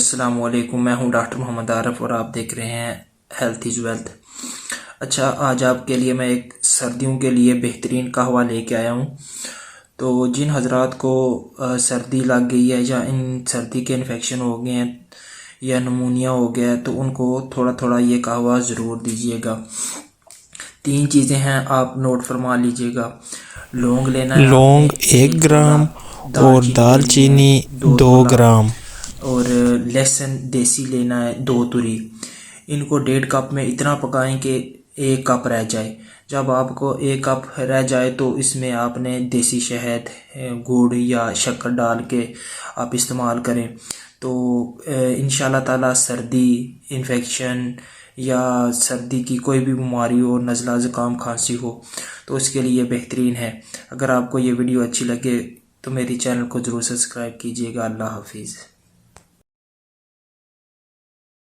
अस्सलाम वालेकुम। मैं हूं डॉक्टर मोहम्मद आरफ और आप देख रहे हैं हेल्थ इज़ वेल्थ। अच्छा, आज आपके लिए मैं एक सर्दियों के लिए बेहतरीन कहवा लेके आया हूं। तो जिन हजरात को सर्दी लग गई है या इन सर्दी के इन्फेक्शन हो गए हैं या नमूनिया हो गया है तो उनको थोड़ा थोड़ा ये कहवा ज़रूर दीजिएगा। 3 चीज़ें हैं, आप नोट फरमा लीजिएगा। लौंग लेना है, लौंग 1 ग्राम और दालचीनी 2 ग्राम और लहसुन देसी लेना है 2 तुरी। इनको 1.5 कप में इतना पकाएं कि 1 कप रह जाए। जब आपको 1 कप रह जाए तो इसमें आपने देसी शहद, गुड़ या शक्कर डाल के आप इस्तेमाल करें तो इंशाल्लाह ताला सर्दी, इन्फेक्शन या सर्दी की कोई भी बीमारी हो, नज़ला, ज़ुकाम, खांसी हो तो इसके लिए बेहतरीन है। अगर आपको ये वीडियो अच्छी लगे तो मेरी चैनल को ज़रूर सब्सक्राइब कीजिएगा। अल्लाह हाफिज़।